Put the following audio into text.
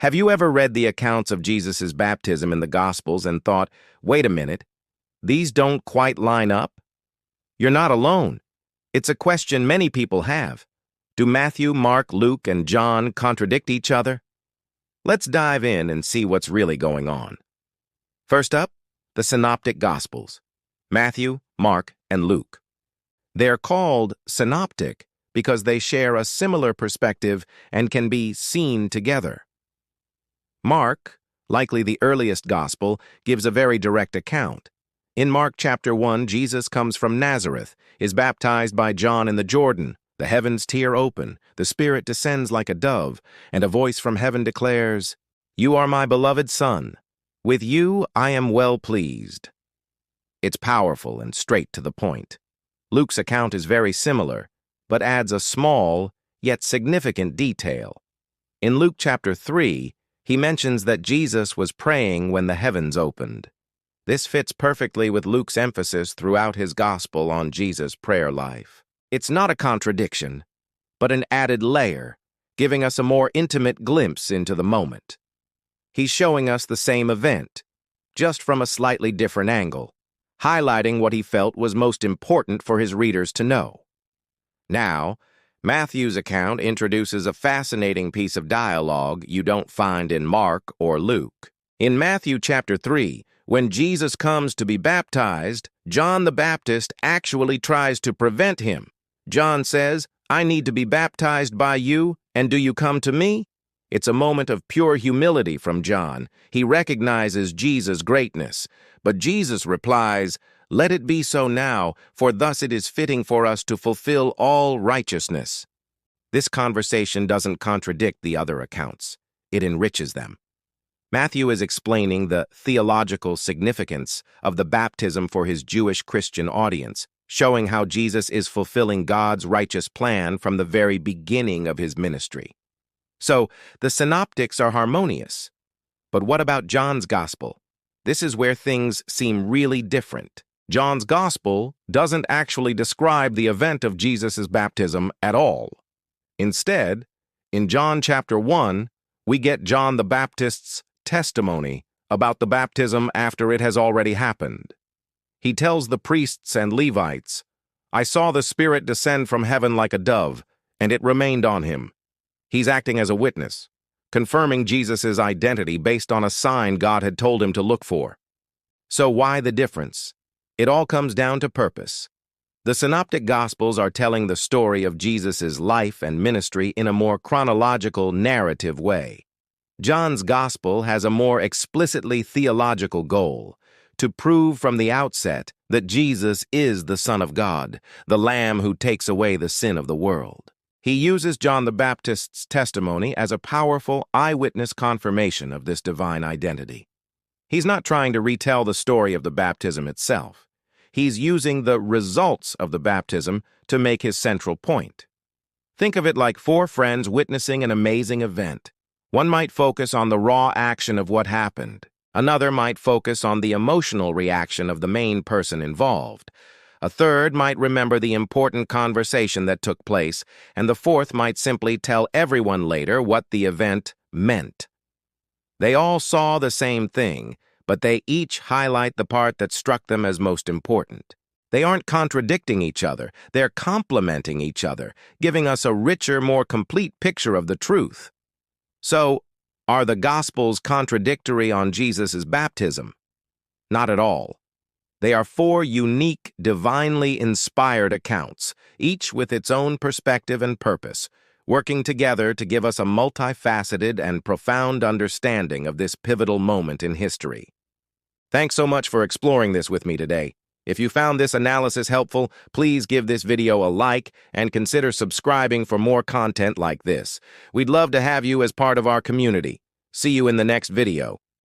Have you ever read the accounts of Jesus' baptism in the Gospels and thought, wait a minute, these don't quite line up? You're not alone. It's a question many people have. Do Matthew, Mark, Luke, and John contradict each other? Let's dive in and see what's really going on. First up, the Synoptic Gospels, Matthew, Mark, and Luke. They're called synoptic because they share a similar perspective and can be seen together. Mark, likely the earliest gospel, gives a very direct account. In Mark chapter 1, Jesus comes from Nazareth, is baptized by John in the Jordan. The heavens tear open, the Spirit descends like a dove, and a voice from heaven declares, "You are my beloved Son. With you I am well pleased." It's powerful and straight to the point. Luke's account is very similar, but adds a small, yet significant detail. In Luke chapter 3, he mentions that Jesus was praying when the heavens opened. This fits perfectly with Luke's emphasis throughout his gospel on Jesus' prayer life. It's not a contradiction, but an added layer, giving us a more intimate glimpse into the moment. He's showing us the same event, just from a slightly different angle, highlighting what he felt was most important for his readers to know. Now, Matthew's account introduces a fascinating piece of dialogue you don't find in Mark or Luke. In Matthew chapter 3, when Jesus comes to be baptized, John the Baptist actually tries to prevent him. John says, "I need to be baptized by you, and do you come to me?" It's a moment of pure humility from John. He recognizes Jesus' greatness, but Jesus replies, "Let it be so now, for thus it is fitting for us to fulfill all righteousness." This conversation doesn't contradict the other accounts. It enriches them. Matthew is explaining the theological significance of the baptism for his Jewish Christian audience, showing how Jesus is fulfilling God's righteous plan from the very beginning of his ministry. So, the synoptics are harmonious. But what about John's gospel? This is where things seem really different. John's gospel doesn't actually describe the event of Jesus' baptism at all. Instead, in John chapter 1, we get John the Baptist's testimony about the baptism after it has already happened. He tells the priests and Levites, "I saw the Spirit descend from heaven like a dove, and it remained on him." He's acting as a witness, confirming Jesus' identity based on a sign God had told him to look for. So why the difference? It all comes down to purpose. The Synoptic Gospels are telling the story of Jesus' life and ministry in a more chronological, narrative way. John's Gospel has a more explicitly theological goal, to prove from the outset that Jesus is the Son of God, the Lamb who takes away the sin of the world. He uses John the Baptist's testimony as a powerful eyewitness confirmation of this divine identity. He's not trying to retell the story of the baptism itself. He's using the results of the baptism to make his central point. Think of it like four friends witnessing an amazing event. One might focus on the raw action of what happened. Another might focus on the emotional reaction of the main person involved. A third might remember the important conversation that took place, and the fourth might simply tell everyone later what the event meant. They all saw the same thing, but they each highlight the part that struck them as most important. They aren't contradicting each other, they're complementing each other, giving us a richer, more complete picture of the truth. So, are the Gospels contradictory on Jesus' baptism? Not at all. They are four unique, divinely inspired accounts, each with its own perspective and purpose, working together to give us a multifaceted and profound understanding of this pivotal moment in history. Thanks so much for exploring this with me today. If you found this analysis helpful, please give this video a like and consider subscribing for more content like this. We'd love to have you as part of our community. See you in the next video.